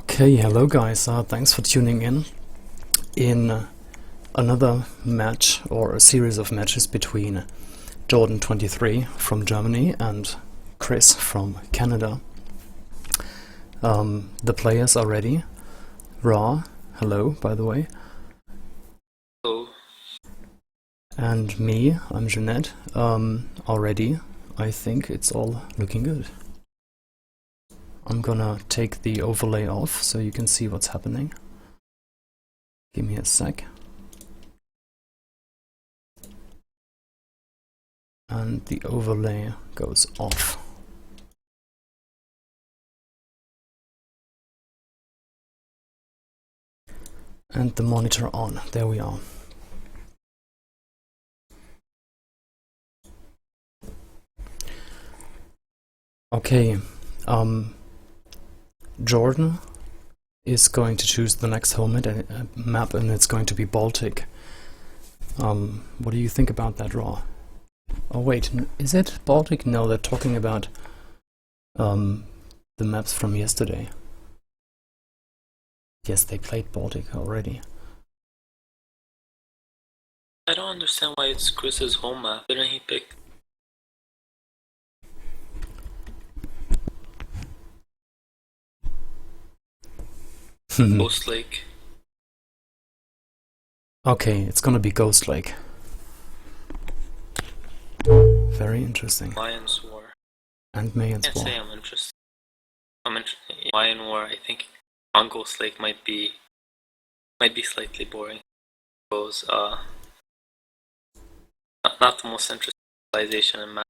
Okay, hello guys, thanks for tuning in another match or a series of matches between Jordan23 from Germany and Chris from Canada. The players are ready. Ra, hello by the way. Hello. And me, I'm Genette, already. I think it's all looking good. I'm gonna take the overlay off so you can see what's happening. Give me a sec. And the overlay goes off. And the monitor on. There we are. Okay, Jordan is going to choose the next home map, and it's going to be Baltic. What do you think about that, Raw? Oh wait, is it Baltic? No, they're talking about the maps from yesterday. Yes, they played Baltic already. I don't understand why it's Chris's home map. Didn't he pick? Ghost Lake. Okay, it's gonna be Ghost Lake. Very interesting. Lions War. And Mayans War. I can't say I'm interested. I'm interested in Lion War. I think on Ghost Lake might be slightly boring. Goes not the most interesting civilization in map.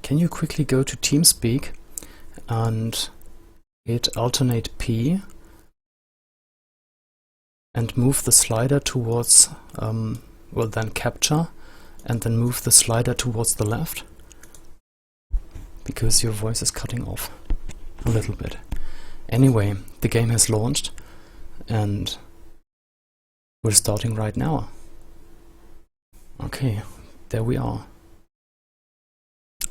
Can you quickly go to TeamSpeak and hit alternate P and move the slider towards, well then capture, and then move the slider towards the left? Because your voice is cutting off a little bit. Anyway, the game has launched and we're starting right now. Okay, there we are.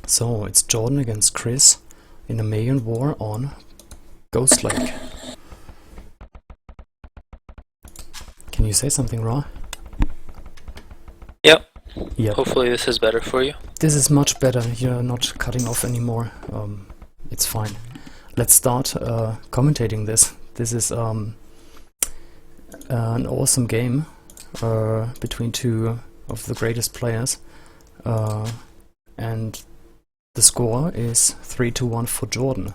So it's Jordan against Chris in a Mayan War on Ghost Lake. Can you say something, Ra? Yep. Yep. Hopefully this is better for you. This is much better. You're not cutting off anymore. It's fine. Let's start commentating this. This is an awesome game between two of the greatest players, and the score is 3-1 for Jordan.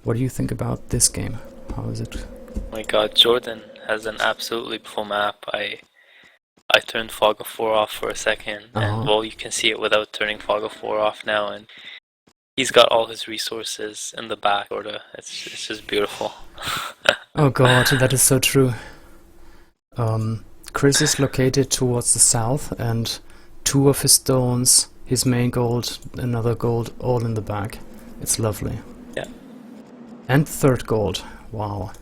What do you think about this game? How is it? Oh my god, Jordan has an absolutely beautiful map. I turned Fog of 4 off for a second, and well, you can see it without turning Fog of 4 off now, and he's got all his resources in the back, sorta. It's just beautiful. Oh god, that is so true. Chris is located towards the south, and two of his stones, his main gold, another gold, all in the back. It's lovely. Yeah. And third gold. Wow.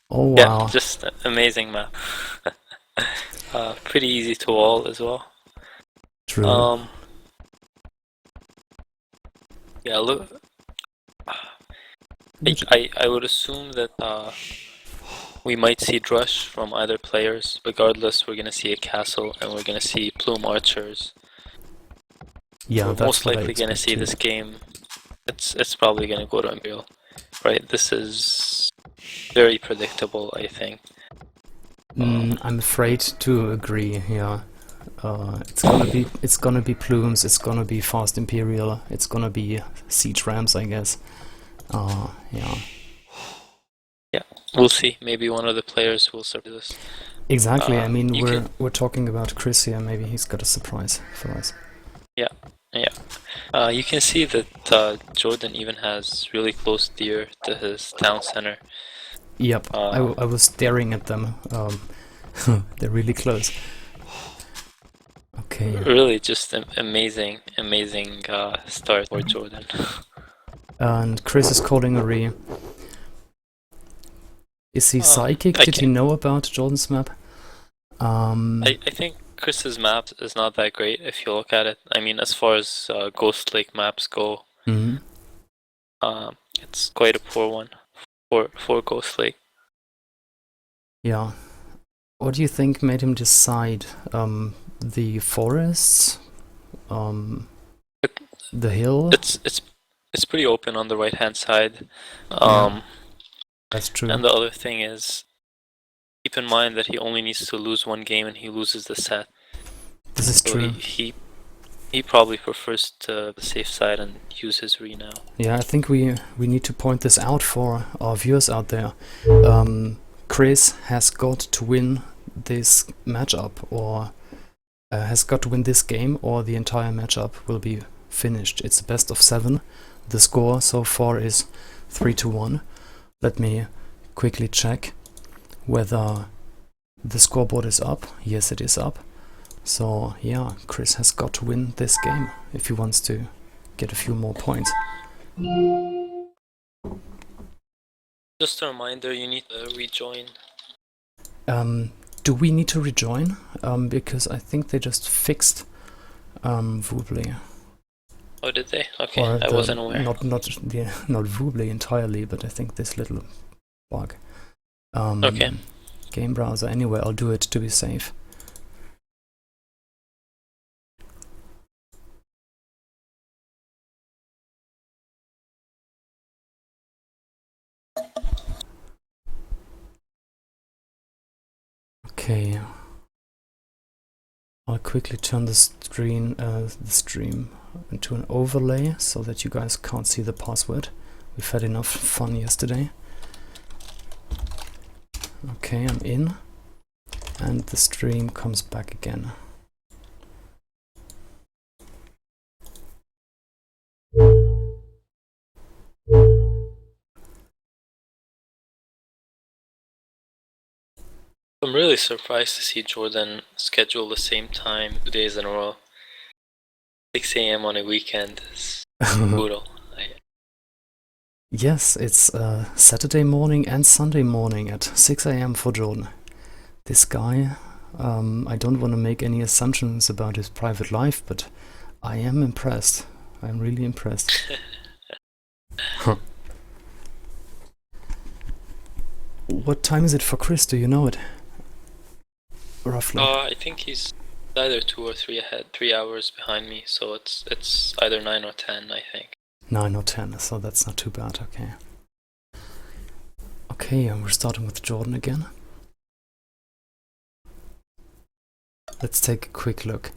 Oh wow. Yeah, just amazing map. Pretty easy to wall as well. True. Yeah, look. I would assume that we might see Drush from either players. Regardless, we're gonna see a castle and we're gonna see plume archers. Yeah, we're that's most likely gonna see this game. It's probably gonna go to Imperial, right? This is very predictable, I think. I'm afraid to agree. Yeah, it's gonna be plumes. It's gonna be fast Imperial. It's gonna be siege rams, I guess. Yeah. Yeah, we'll see. Maybe one of the players will surprise us. Exactly. I mean, we're talking about Chris here. Maybe he's got a surprise for us. Yeah, yeah. You can see that Jordan even has really close deer to his town center. Yep, I was staring at them. They're really close. Okay. Really, just an amazing start for Jordan. And Chris is calling a re. Is he psychic? Did he know about Jordan's map? I think Chris's map is not that great if you look at it. I mean, as far as Ghost Lake maps go, it's quite a poor one for Ghost Lake. Yeah. What do you think made him decide? The forests? The hill? It's pretty open on the right hand side. Yeah, that's true. And the other thing is, keep in mind that he only needs to lose one game and he loses the set. This is true. He probably prefers to the safe side and use his re now. Yeah, I think we need to point this out for our viewers out there. Chris has got to win this matchup, or has got to win this game, or the entire matchup will be finished. It's a best of 7. The score so far is 3-1. Let me quickly check whether the scoreboard is up. Yes, it is up. So yeah, Chris has got to win this game if he wants to get a few more points. Just a reminder, you need to rejoin. Do we need to rejoin? Because I think they just fixed Woobly. Oh, did they? Okay, I wasn't aware. Not Woobly entirely, but I think this little bug. Okay. Game browser. Anyway, I'll do it to be safe. Okay. I'll quickly turn the stream into an overlay so that you guys can't see the password. We've had enough fun yesterday. Okay, I'm in, and the stream comes back again. I'm really surprised to see Jordan schedule the same time 2 days in a row. 6 AM on a weekend is brutal. Yes, it's Saturday morning and Sunday morning at 6 AM for Jordan. This guy, I don't want to make any assumptions about his private life, but I am impressed. I'm really impressed. What time is it for Chris? Do you know it? Roughly. I think he's either 2 or 3 ahead, 3 hours behind me, so it's either 9 or 10, I think. 9 or 10, so that's not too bad, okay. Okay, and we're starting with Jordan again. Let's take a quick look.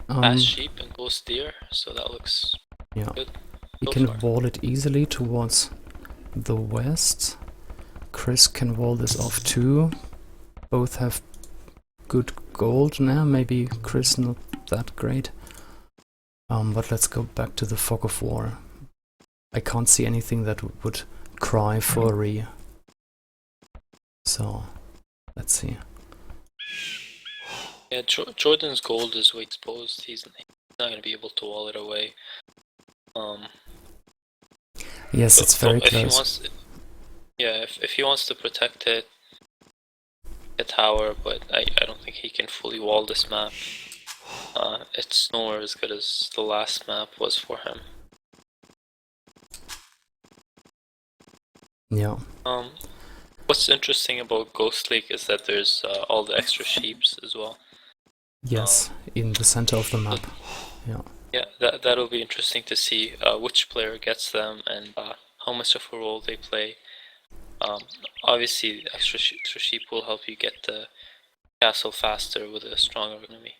Fast sheep and ghost deer, so that looks good. He can wall it easily towards the west. Chris can wall this off too. Both have good gold now. Maybe Chris not that great. But let's go back to the fog of war. I can't see anything that would cry for a re. So, let's see. Yeah, Jordan's gold is way exposed. He's not going to be able to wall it away. Yes, it's very close. If he wants to protect it, a tower, but I don't think he can fully wall this map. It's nowhere as good as the last map was for him. Yeah. What's interesting about Ghost Lake is that there's all the extra sheeps as well. Yes, in the center of the map. Yeah. Yeah, that'll be interesting to see which player gets them and how much of a role they play. Obviously, extra sheep will help you get the castle faster with a stronger enemy.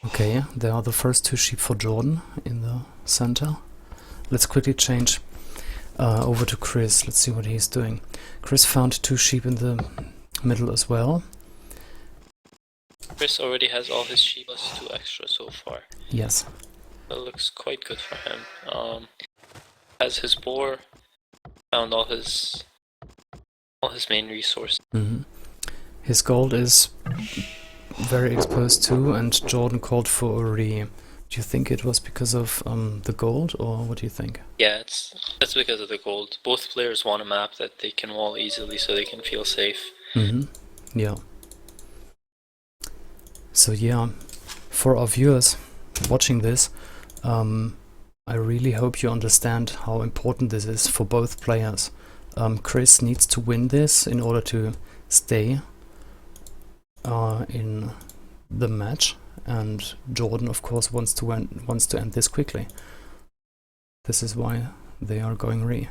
Okay, there are the first 2 sheep for Jordan in the center. Let's quickly change over to Chris. Let's see what he's doing. Chris found 2 sheep in the middle as well. Chris already has all his sheep plus 2 extra so far. Yes. That looks quite good for him. Has his boar, found all his main resources. His gold is very exposed too, and Jordan called for a re Do you think it was because of the gold, or what do you think? Yeah, it's because of the gold. Both players want a map that they can wall easily so they can feel safe. Yeah. So yeah, for our viewers watching this, I really hope you understand how important this is for both players. Chris needs to win this in order to stay in the match, and Jordan, of course, wants to end this quickly. This is why they are going re.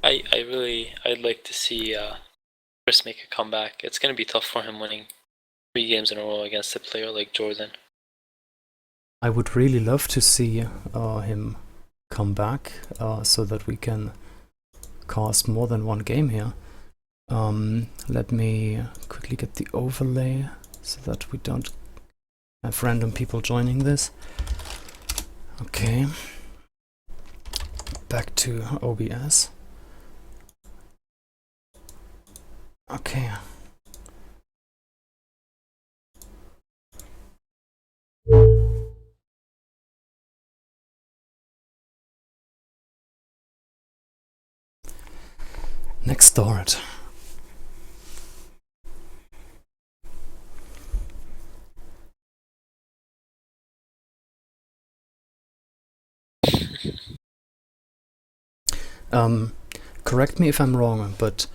I'd like to see Chris make a comeback. It's gonna be tough for him winning 3 games in a row against a player like Jordan. I would really love to see him come back so that we can cast more than one game here. Let me quickly get the overlay so that we don't have random people joining this. Okay. Back to OBS. Okay. Next start. Correct me if I'm wrong, but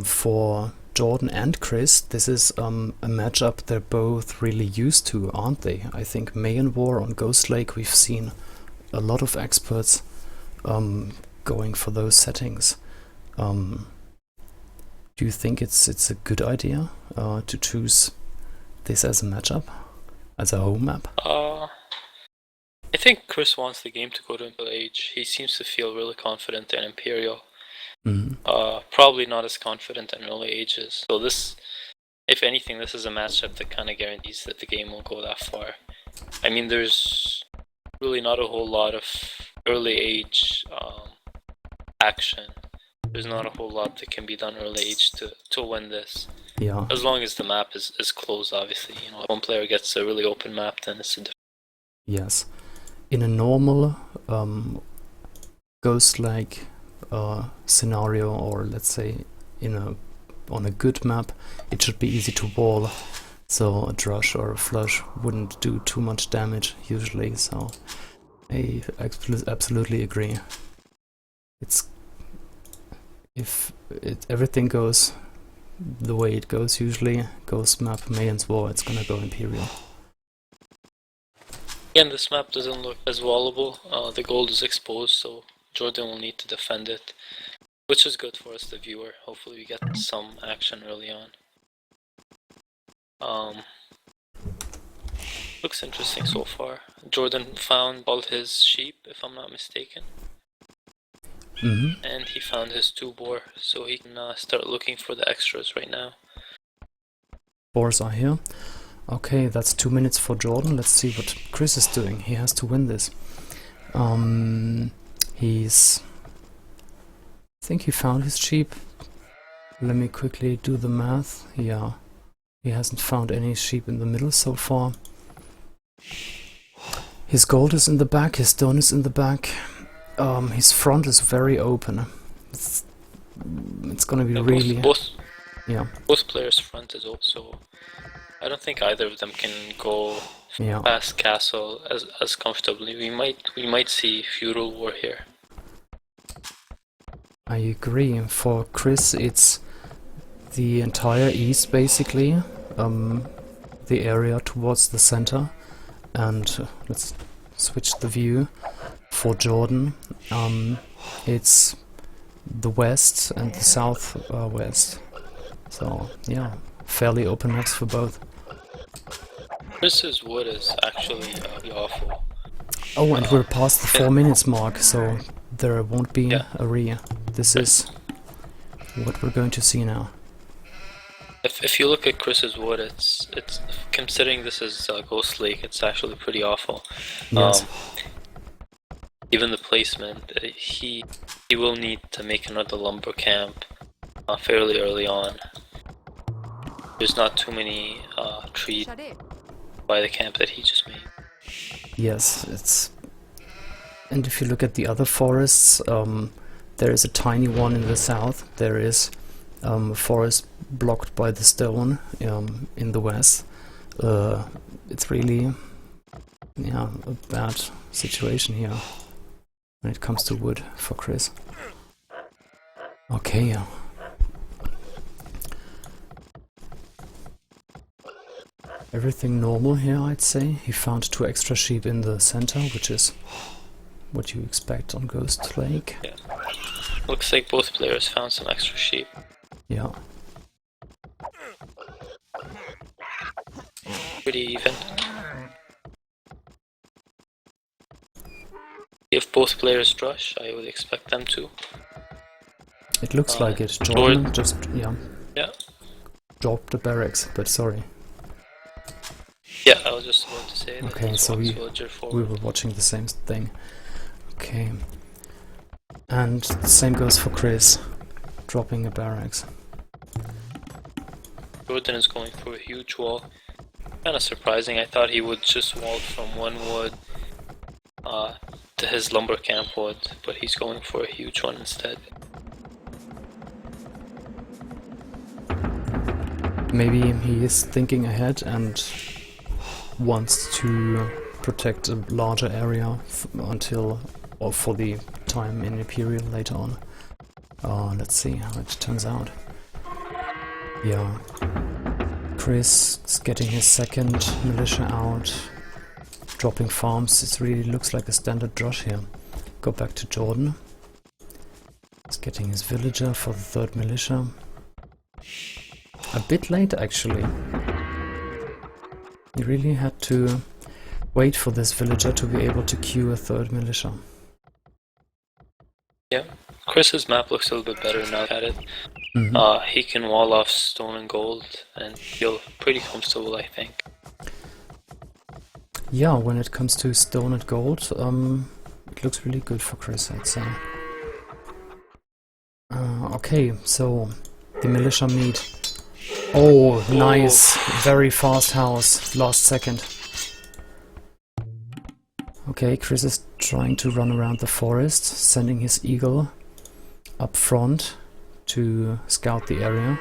for Jordan and Chris, this is a matchup they're both really used to, aren't they? I think Mayan War on Ghost Lake, we've seen a lot of experts going for those settings. Do you think it's a good idea to choose this as a matchup, as a home map? I think Chris wants the game to go to Imperial Age. He seems to feel really confident in Imperial. Probably not as confident in early ages. So this, if anything, this is a matchup that kind of guarantees that the game won't go that far. I mean, there's really not a whole lot of early age action. There's not a whole lot that can be done early age to win this. Yeah. As long as the map is closed, obviously. You know, if one player gets a really open map, then it's a different. Yes. In a normal Ghost-like scenario, or let's say on a good map, it should be easy to wall, so a drush or a flush wouldn't do too much damage usually. So I absolutely agree. If everything goes the way it goes usually, Ghost map, Mayan's War, it's gonna go Imperial. Again, this map doesn't look as wallable. The gold is exposed, so Jordan will need to defend it, which is good for us, the viewer. Hopefully we get some action early on. Looks interesting so far. Jordan found all his sheep, if I'm not mistaken. And he found his 2 boar, so he can start looking for the extras right now. Boars are here. Okay, that's 2 minutes for Jordan. Let's see what Chris is doing. He has to win this. I think he found his sheep. Let me quickly do the math. Yeah, he hasn't found any sheep in the middle so far. His gold is in the back, his stone is in the back. His front is very open. It's gonna be really... Both players' front is open, so I don't think either of them can go past castle as comfortably. We might see feudal war here. I agree. For Chris, it's the entire east basically, the area towards the center, and let's switch the view. For Jordan, it's the west and the southwest. So yeah, fairly open maps for both. Chris's wood is actually awful. Oh, and we're past the 4 minutes mark, so there won't be a re. This is what we're going to see now. If you look at Chris's wood, it's considering this is Ghost Lake, it's actually pretty awful. Yes. Even the placement, he will need to make another lumber camp fairly early on. there's not too many trees by the camp that he just made. Yes, it's... And if you look at the other forests, there is a tiny one in the south. There is a forest blocked by the stone in the west. It's really, yeah, a bad situation here when it comes to wood for Chris. Okay, yeah. Everything normal here, I'd say. He found 2 extra sheep in the center, which is what you expect on Ghost Lake. Yeah. Looks like both players found some extra sheep. Yeah. Pretty even. If both players rush, I would expect them to. It looks like it. Jordan just, yeah, dropped the barracks, but sorry. Yeah, I was just about to say that. Okay, so we were watching the same thing. Okay. And the same goes for Chris, dropping a barracks. Jordan is going for a huge wall. Kinda surprising, I thought he would just wall from one wood to his lumber camp wood, but he's going for a huge one instead. Maybe he is thinking ahead and wants to protect a larger area until, or for the time in Imperial later on. Let's see how it turns out. Yeah. Chris is getting his second militia out, dropping farms. It really looks like a standard rush here. Go back to Jordan. He's getting his villager for the 3rd militia. A bit late actually. He really had to wait for this villager to be able to queue a 3rd militia. Yeah, Chris's map looks a little bit better now at it. He can wall off stone and gold and feel pretty comfortable, I think. Yeah, when it comes to stone and gold, it looks really good for Chris, I'd say. Okay, so the militia meet. Oh, nice. Very fast house. Last second. Okay, Chris is trying to run around the forest, sending his eagle up front to scout the area.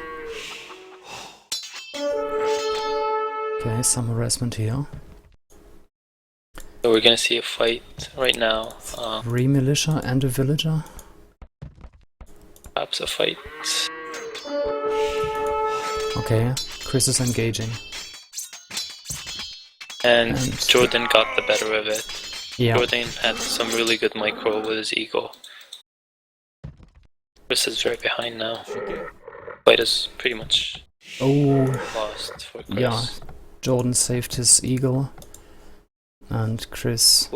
Okay, some harassment here. So we're gonna see a fight right now. 3 militia and a villager. Perhaps a fight. Okay, Chris is engaging. And Jordan got the better of it. Yeah. Jordan had some really good micro with his eagle. Chris is right behind now. Fight is pretty much lost for Chris. Yeah, Jordan saved his eagle. And Chris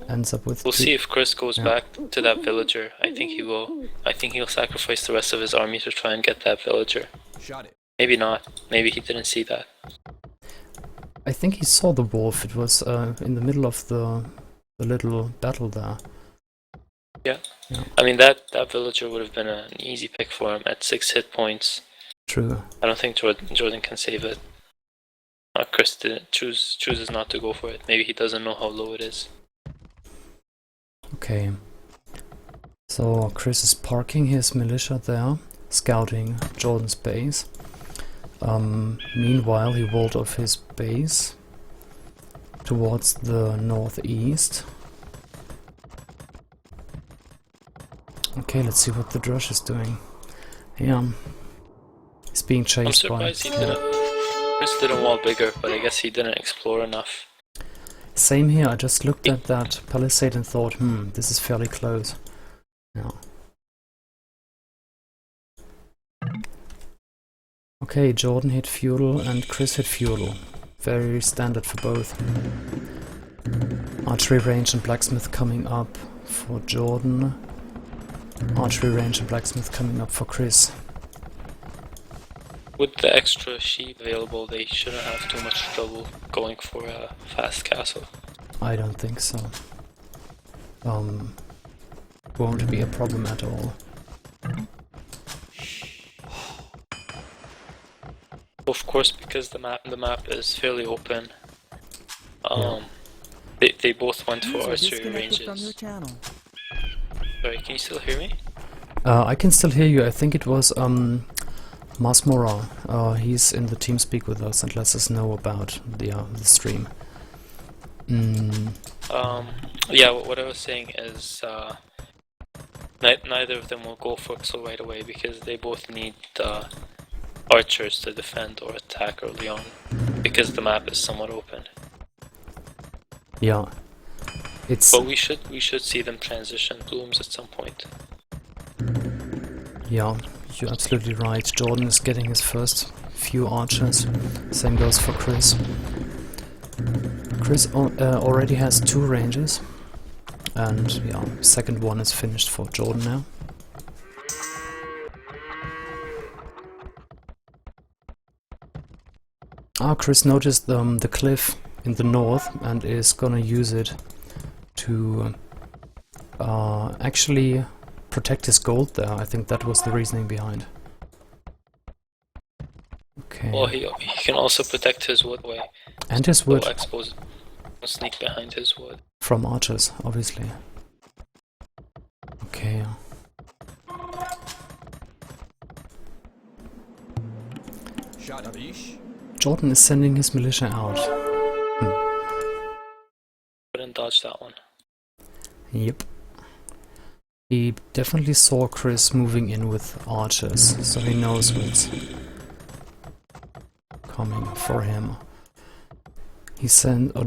ends up with... We'll see if Chris goes back to that villager. I think he will. I think he'll sacrifice the rest of his army to try and get that villager. Shot it. Maybe not. Maybe he didn't see that. I think he saw the wolf. It was in the middle of the little battle there. Yeah. I mean, that villager would have been an easy pick for him at 6 hit points. True. I don't think Jordan can save it. Chris chooses not to go for it. Maybe he doesn't know how low it is. Okay. So Chris is parking his militia there, scouting Jordan's base. Meanwhile, he walled off his base towards the northeast. Okay, let's see what the Drush is doing. Yeah, he's being chased by... I'm surprised he didn't. Chris didn't wall bigger, but I guess he didn't explore enough. Same here, I just looked at that palisade and thought, this is fairly close. Yeah. Okay, Jordan hit feudal and Chris hit feudal. Very standard for both. Archery range and blacksmith coming up for Jordan. Archery range and blacksmith coming up for Chris. With the extra sheep available, they shouldn't have too much trouble going for a fast castle. I don't think so. Won't be a problem at all. Both course, because the map is fairly open. Yeah. They both went for archery ranges. From your channel. Sorry, can you still hear me? I can still hear you. I think it was Masmora. He's in the TeamSpeak with us and lets us know about the stream. Yeah, what I was saying is neither of them will go for Xel right away because they both need archers to defend or attack early on because the map is somewhat open. Yeah. But we should see them transition blooms at some point. Yeah, you're absolutely right. Jordan is getting his first few archers. Same goes for Chris. Chris already has 2 ranges. And yeah, second one is finished for Jordan now. Chris noticed the cliff in the north and is gonna use it to actually protect his gold there. I think that was the reasoning behind. Okay. Well, he can also protect his wood way. And his wood. Expose, sneak behind his wood. From archers, obviously. Okay. Jordan is sending his militia out. Couldn't dodge that one. Yep. He definitely saw Chris moving in with archers, so he knows what's coming for him.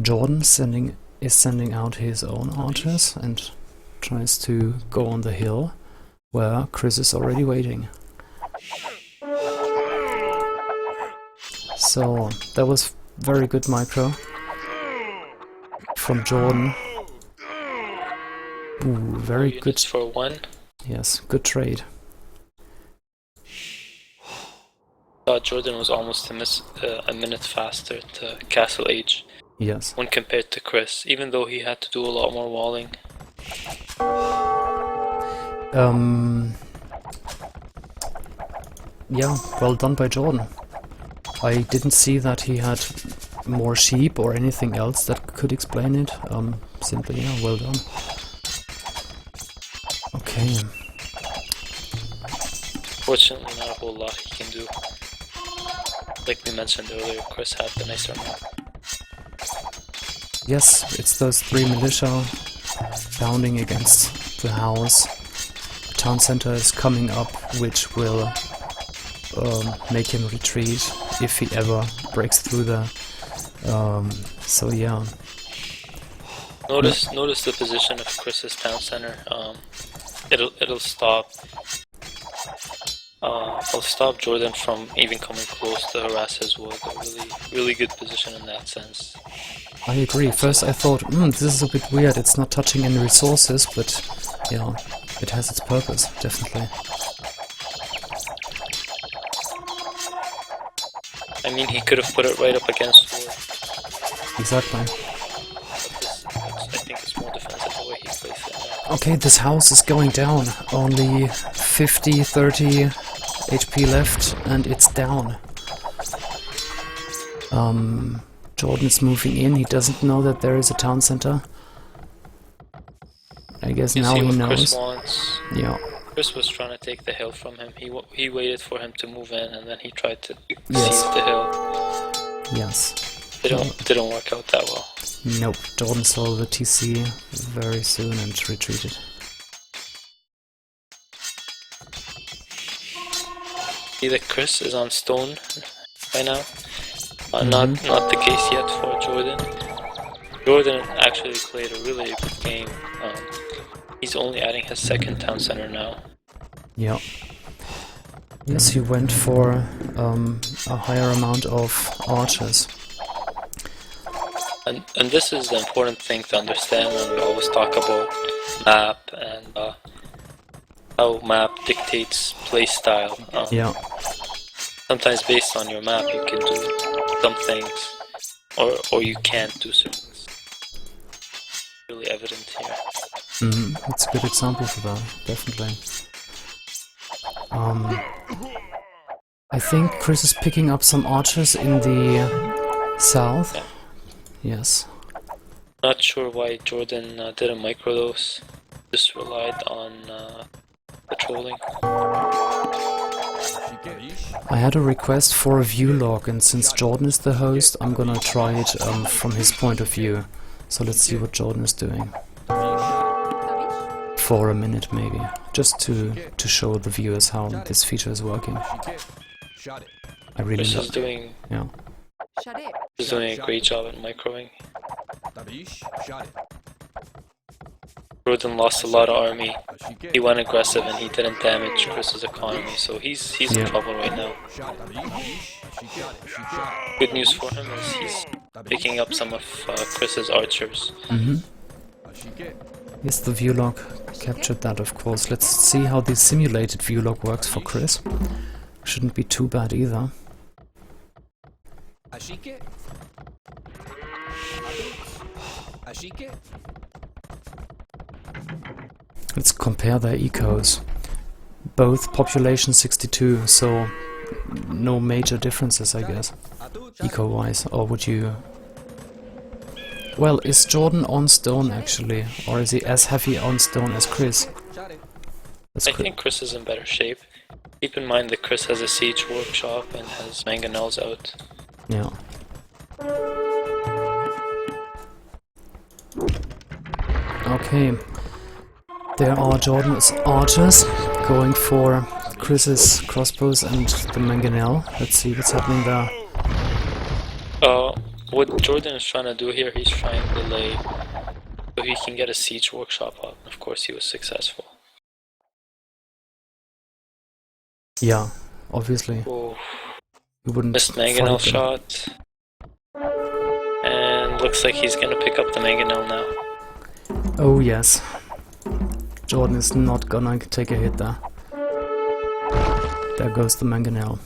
Jordan is sending out his own archers and tries to go on the hill where Chris is already waiting. So that was very good micro from Jordan. Ooh, very good for 1. Yes, good trade. Jordan was almost a minute faster to Castle Age. Yes. When compared to Chris, even though he had to do a lot more walling. Yeah, well done by Jordan. I didn't see that he had more sheep or anything else that could explain it. Simply, yeah, well done. Okay. Fortunately, not a whole lot he can do. Like we mentioned earlier, Chris had the nicer map. Yes, it's those 3 militia bounding against the house. The town center is coming up, which will make him retreat if he ever breaks through there. So yeah. Notice the position of Chris's town center. It'll stop. It'll stop Jordan from even coming close to harass his wood. A really good position in that sense. I agree. First I thought, this is a bit weird, it's not touching any resources, but yeah, it has its purpose, definitely. I mean, he could have put it right up against wood. Exactly. But I think it's more defensive the way he plays it now. Okay, this house is going down. Only 50, 30 HP left, and it's down. Jordan's moving in, he doesn't know that there is a town center. I guess now he knows. Chris wants. Yeah. Chris was trying to take the hill from him. He waited for him to move in, and then he tried to seize the hill. Yes. Didn't work out that well. Nope. Jordan saw the TC very soon and retreated. See that Chris is on stone right now. Not the case yet for Jordan. Jordan actually played a really good game. He's only adding his second town center now. Yeah. Yes, he went for a higher amount of archers. And this is the important thing to understand when we always talk about map and how map dictates playstyle. Yeah. Sometimes based on your map you can do some things, or you can't do certain things. Really evident here. It's a good example for that, definitely. I think Chris is picking up some archers in the south. Yeah. Yes. Not sure why Jordan didn't micro those. Just relied on patrolling. I had a request for a view log, and since Jordan is the host, I'm gonna try it from his point of view. So let's see what Jordan is doing. For a minute maybe, just to show the viewers how this feature is working. I really Chris love is doing, yeah. He's doing a great job at microing. Jordan lost a lot of army. He went aggressive and he didn't damage Chris's economy, so he's in trouble right now. Good news for him is he's picking up some of Chris's archers. Yes, the view log captured that, of course. Let's see how the simulated view log works for Chris. Shouldn't be too bad either. Let's compare their ecos. Both population 62, so no major differences, I guess, eco-wise. Or would you... Well, is Jordan on stone actually, or is he as heavy on stone as Chris? I think Chris is in better shape. Keep in mind that Chris has a siege workshop and has mangonels out. Yeah. Okay. There are Jordan's archers going for Chris's crossbows and the mangonel. Let's see what's happening there. What Jordan is trying to do here, he's trying to delay so he can get a siege workshop up. Of course, he was successful. Yeah, obviously. Oh. You wouldn't missed mangonel shot. And looks like he's gonna pick up the mangonel now. Oh yes. Jordan is not gonna take a hit there. There goes the mangonel.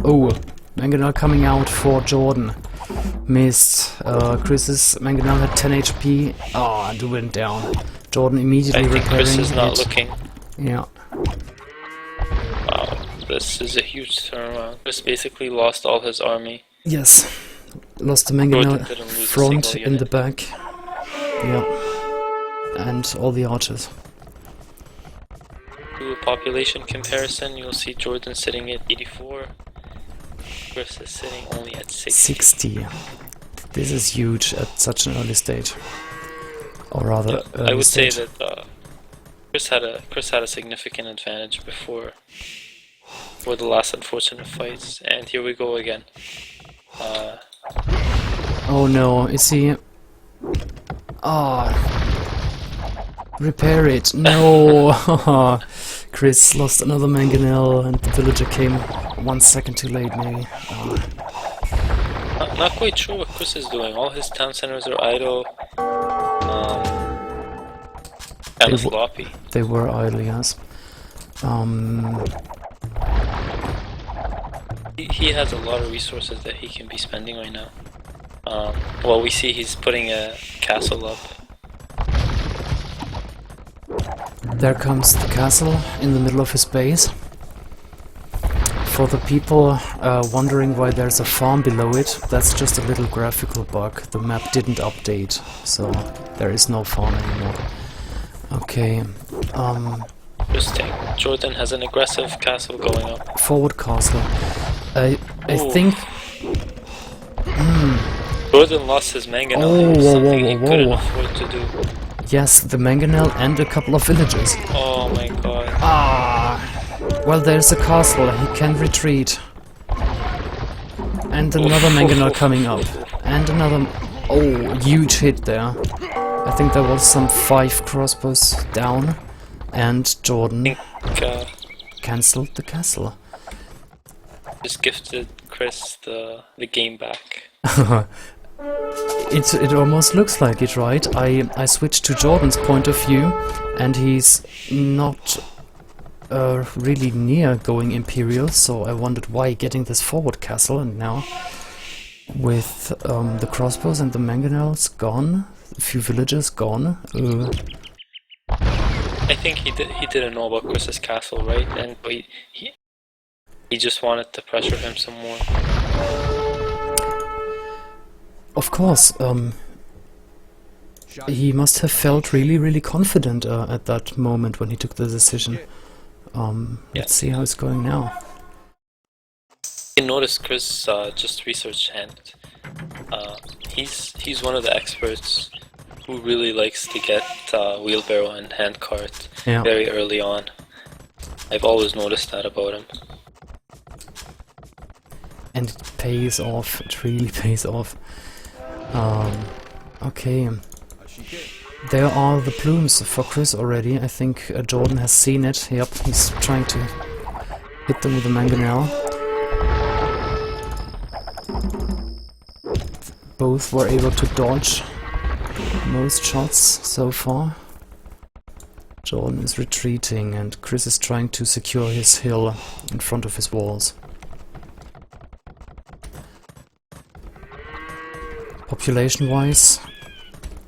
Oh, mangonel coming out for Jordan. Missed. Chris's mangonel had 10 HP. Ah, and went down. Jordan immediately repairing it. I think Chris is not looking. Yeah. Wow, this is a huge turnaround. Chris basically lost all his army. Yes. Lost the mangonel front in the back. Yeah. And all the archers. Do a population comparison, you'll see Jordan sitting at 84. Chris is sitting only at 60. 60. This is huge at such an early stage. Or rather, I would say that Chris had a significant advantage before the last unfortunate fights, and here we go again. Oh no, is he... Ah... Repair it! No! Chris lost another mangonel and the villager came 1 second too late, maybe. Not quite sure what Chris is doing. All his town centers are idle. Kind of sloppy. They were idle, yes. He has a lot of resources that he can be spending right now. Well, we see he's putting a castle up. There comes the castle in the middle of his base. For the people wondering why there's a farm below it, that's just a little graphical bug. The map didn't update, so there is no farm anymore. Okay, Interesting. Jordan has an aggressive castle going up. Forward castle. I think... Jordan lost his mangonel. Something he couldn't afford to do. Yes, the mangonel and a couple of villages. Oh my god. Ah! Well, there's a castle, he can retreat. And another mangonel coming up. And another... Oh, huge hit there. I think there was some 5 crossbows down. And Jordan cancelled the castle. Just gifted Chris the game back. It almost looks like it, right? I switched to Jordan's point of view, and he's not really near going Imperial, so I wondered why getting this forward castle, and now with the crossbows and the mangonels gone, a few villages gone. I think he didn't know about Chris's castle, right? And he just wanted to pressure him some more. Of course, he must have felt really confident at that moment when he took the decision. Let's see how it's going now. You can notice Chris just researched hand. He's one of the experts who really likes to get wheelbarrow and handcart very early on. I've always noticed that about him. And it pays off, it really pays off. Okay. There are the plumes for Chris already. I think Jordan has seen it. Yep, he's trying to hit them with a mangonel. Both were able to dodge most shots so far. Jordan is retreating and Chris is trying to secure his hill in front of his walls. Population-wise,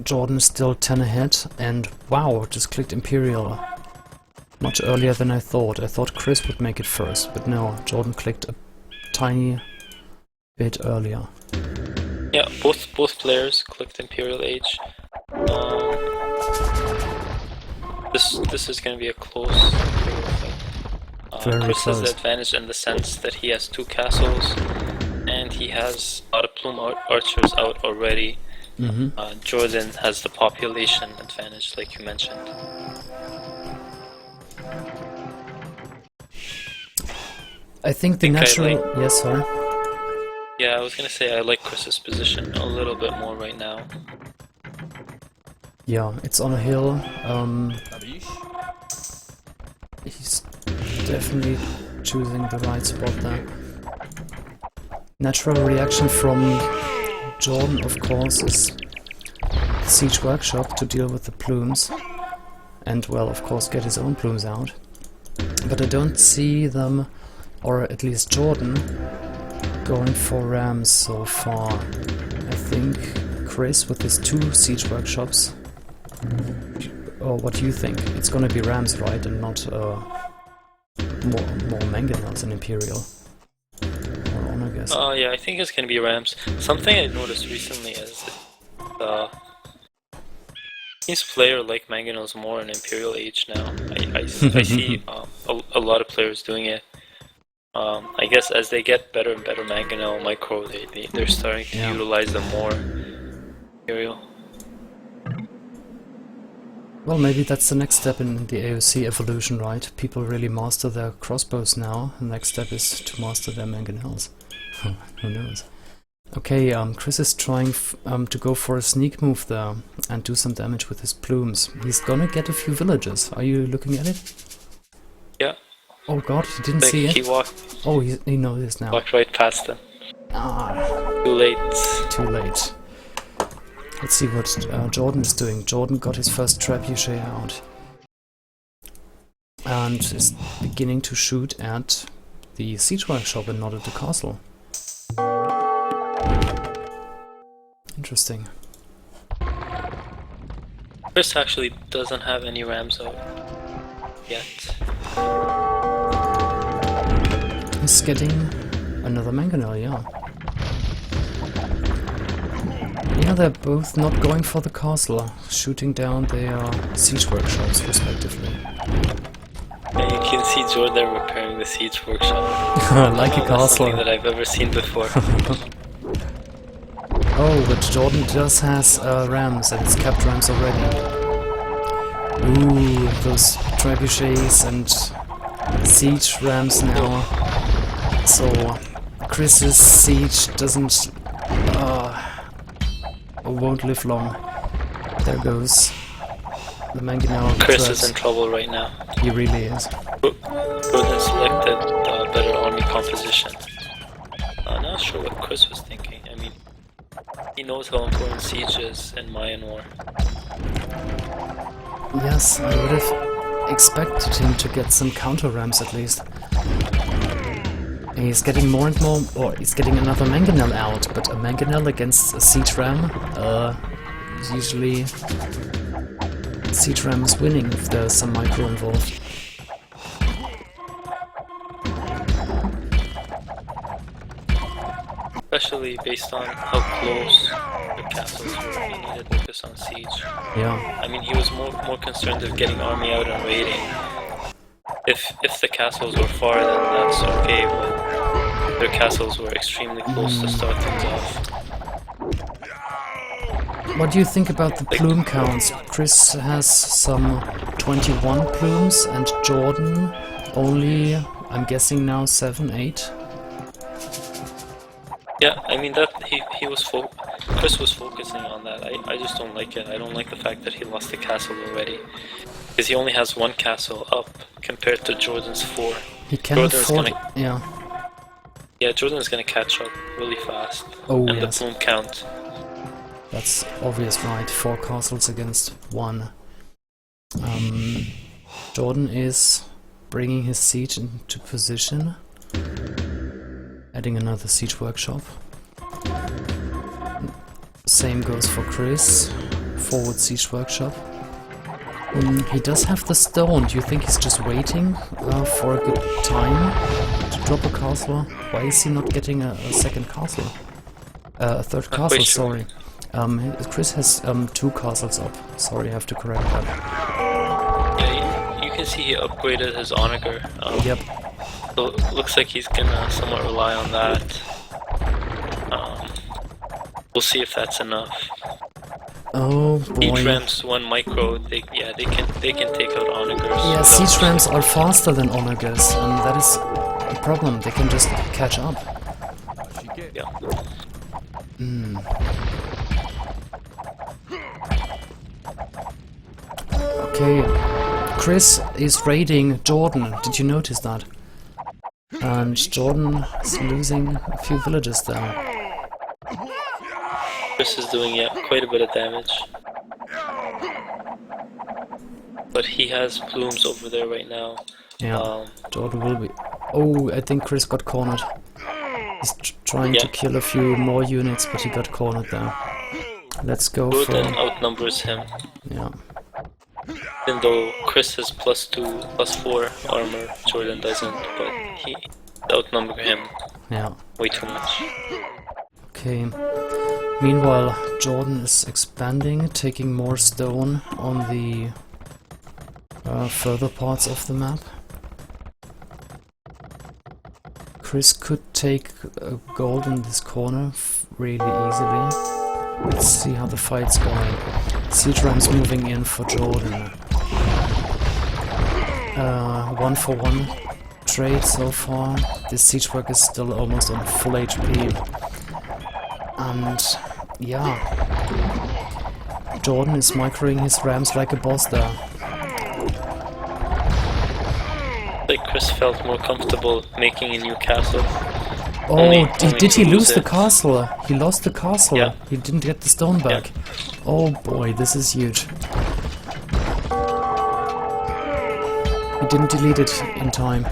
Jordan is still 10 ahead, and wow, just clicked Imperial much earlier than I thought. I thought Chris would make it first, but no, Jordan clicked a tiny bit earlier. Yeah, both players clicked Imperial Age. This is going to be a close fight. Chris has the advantage in the sense that he has 2 castles, and he has a lot of plume archers out already. Jordan has the population advantage, like you mentioned. I think the natural... Yes, sorry. Yeah, I was gonna say I like Chris's position a little bit more right now. Yeah, it's on a hill. He's definitely choosing the right spot there. Natural reaction from Jordan, of course, is Siege Workshop to deal with the plumes. And, well, of course, get his own plumes out. But I don't see them, or at least Jordan, going for rams so far. I think Chris with his 2 Siege Workshops. Or what do you think? It's gonna be rams, right? And not more mangonels and Imperial. Or on, I guess. Yeah, I think it's gonna be rams. Something I noticed recently is that these players like mangonels more in Imperial Age now. I see a lot of players doing it. I guess as they get better and better mangonel micro, they're starting to utilize them more. Imperial. Well, maybe that's the next step in the AOC evolution, right? People really master their crossbows now. The next step is to master their mangonels. Who knows? Okay, Chris is trying to go for a sneak move there and do some damage with his plumes. He's gonna get a few villages. Are you looking at it? Yeah. Oh god, he didn't see it? He walked... Oh, he knows now. Walked right past him. Ah. Too late. Too late. Let's see what Jordan is doing. Jordan got his first trebuchet out. And is beginning to shoot at the Siege Workshop and not at the castle. Interesting. Chris actually doesn't have any rams out yet. He's getting another mangonel, yeah. Yeah, they're both not going for the castle, shooting down their siege workshops, respectively. And you can see Jordan repairing the siege workshop. Like a castle. Something that I've ever seen before. Oh, but Jordan just has rams, and it's capped rams already. Ooh, those trebuchets and siege rams now. So Chris's siege won't live long. There goes the mangonel. Chris is in trouble right now. He really is. Jordan selected better army composition. I'm not sure what Chris was thinking. I mean, he knows how important siege is in Mayan War. Yes, I would have expected him to get some counter rams at least. He's getting more and more, or he's getting another mangonel out, but a mangonel against a siege ram, usually siege ram is winning if there's some micro involved. especially based on how close the castles were. He needed focus on siege. Yeah. I mean, he was more concerned with getting army out and raiding. If the castles were far, then that's okay, but their castles were extremely close to start things off. What do you think about the plume counts? Chris has some 21 plumes and Jordan only, I'm guessing now 7, 8? Yeah, I mean that he was Chris was focusing on that. I just don't like it. I don't like the fact that he lost the castle already. Because he only has 1 castle up compared to Jordan's 4. He can afford, yeah. Yeah, Jordan's gonna catch up really fast. Oh, and yes. the plume count. That's obvious, right? 4 castles against 1. Jordan is bringing his siege into position. Adding another siege workshop. Same goes for Chris. Forward siege workshop. He does have the stone. Do you think he's just waiting for a good time to drop a castle? Why is he not getting a second castle? A third castle, sorry. Chris has 2 castles up. Sorry, I have to correct that. Yeah, you can see he upgraded his onager. Yep. So it looks like he's gonna somewhat rely on that. We'll see if that's enough. Oh boy. Siege rams 1 micro, they can take out onagers. Yeah, siege rams are faster than onagers, and that is a problem. They can just catch up. Yeah. Okay, Chris is raiding Jordan. Did you notice that? And Jordan is losing a few villages there. Chris is doing quite a bit of damage. But he has plumes over there right now. Yeah, Jordan will be... Oh, I think Chris got cornered. He's trying to kill a few more units, but he got cornered there. Let's go for... Jordan outnumbers him. Yeah. Even though Chris has +2, +4 armor, Jordan doesn't, but he outnumbered him. Yeah. Way too much. Okay. Meanwhile, Jordan is expanding, taking more stone on the further parts of the map. Chris could take gold in this corner really easily. Let's see how the fight's going. Siege rams moving in for Jordan. 1-for-1 trade so far. This siege work is still almost on full HP. And yeah, Jordan is microing his rams like a boss there. Like Chris felt more comfortable making a new castle. Oh, did he lose the castle? He lost the castle. Yeah. He didn't get the stone back. Yeah. Oh boy, this is huge. He didn't delete it in time.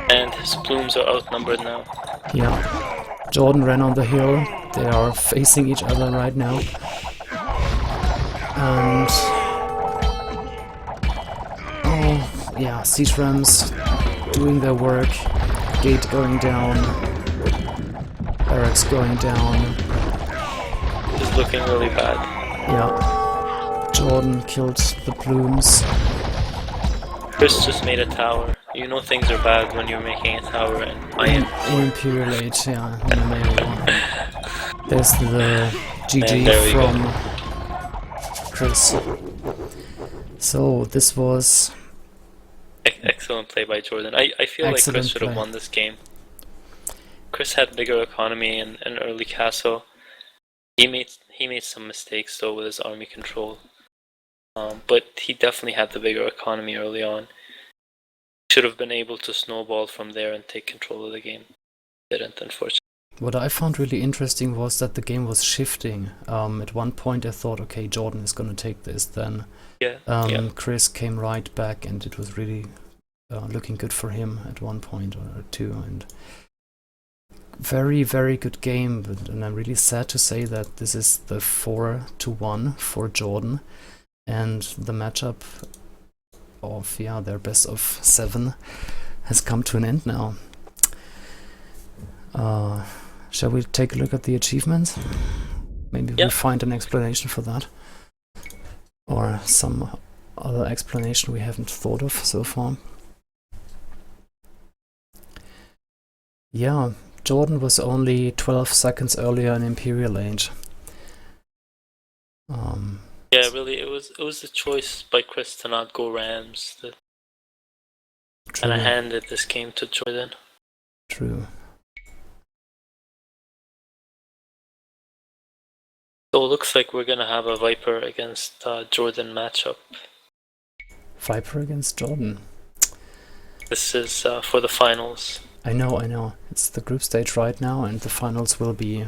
And his plumes are outnumbered now. Yeah. Jordan ran on the hill. They are facing each other right now. And... oh, yeah, siege rams doing their work. Gate going down. Barracks going down. It's looking really bad. Yeah. Jordan killed the plumes. Chris just made a tower. You know things are bad when you're making a tower in Imperial Age, yeah, in the main one. There's the GG from Chris. So this was excellent play by Jordan. I feel like Chris should have won this game. Chris had bigger economy and an early castle. He made some mistakes though with his army control. But he definitely had the bigger economy early on. Should have been able to snowball from there and take control of the game. Didn't, unfortunately. What I found really interesting was that the game was shifting. At one point I thought, okay, Jordan is going to take this. Then Chris came right back, and it was really looking good for him at one point or two. And very, very good game. And I'm really sad to say that this is the 4-1 for Jordan. And the matchup of their best of 7 has come to an end now. Shall we take a look at the achievements? Maybe we find an explanation for that. Or some other explanation we haven't thought of so far. Yeah, Jordan was only 12 seconds earlier in Imperial Age. Yeah, really, it was a choice by Chris to not go Rams that kind of handed this game to Jordan. True. So it looks like we're gonna have a Viper against Jordan matchup. Viper against Jordan. This is for the finals. I know. It's the group stage right now, and the finals will be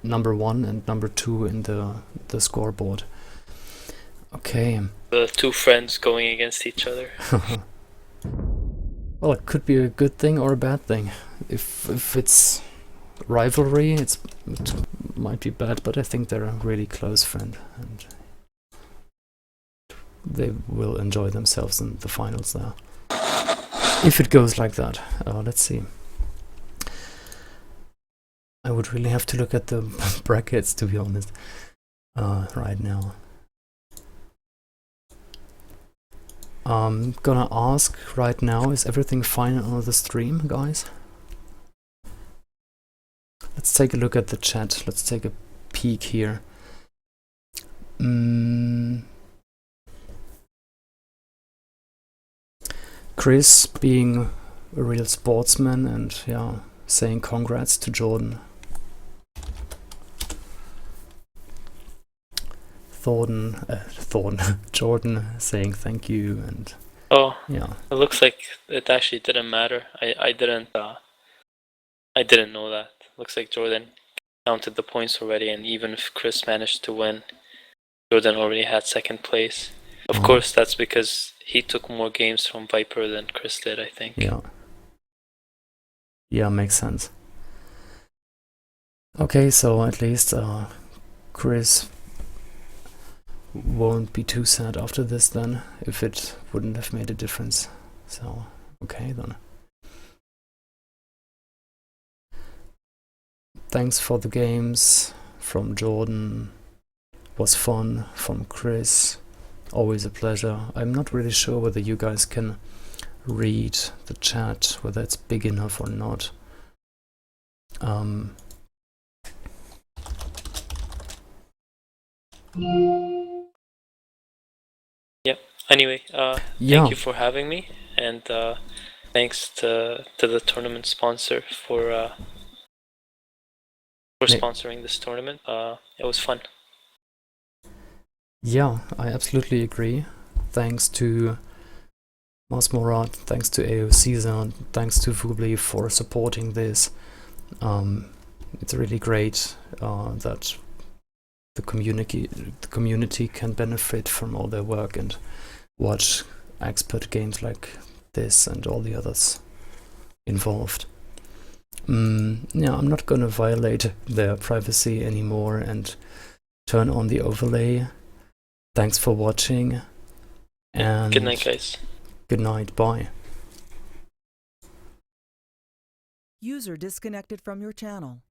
number 1 and number 2 in the scoreboard. Okay. The two friends going against each other. Well, it could be a good thing or a bad thing. If it's rivalry, it might be bad, but I think they're a really close friend, and they will enjoy themselves in the finals there. If it goes like that. Let's see. I would really have to look at the brackets, to be honest, right now. I'm gonna ask right now, is everything fine on the stream, guys? Let's take a look at the chat. Let's take a peek here. Chris being a real sportsman and yeah, saying congrats to Jordan. Jordan saying thank you, and yeah. It looks like it actually didn't matter. I didn't know that. Looks like Jordan counted the points already, and even if Chris managed to win, Jordan already had second place. Of course, that's because he took more games from Viper than Chris did, I think. Yeah, makes sense. Okay, so at least Chris won't be too sad after this then, if it wouldn't have made a difference. So, okay then. Thanks for the games from Jordan. Was fun from Chris. Always a pleasure. I'm not really sure whether you guys can read the chat, whether it's big enough or not. Yep. Anyway, thank you for having me, and thanks to the tournament sponsor for sponsoring this tournament. It was fun. Yeah, I absolutely agree. Thanks to Mosmorad, thanks to AOCZA, thanks to Vubli for supporting this. It's really great that the community can benefit from all their work and watch expert games like this and all the others involved. Yeah, I'm not gonna violate their privacy anymore and turn on the overlay. Thanks for watching, and good night, guys. Good night, bye. User disconnected from your channel.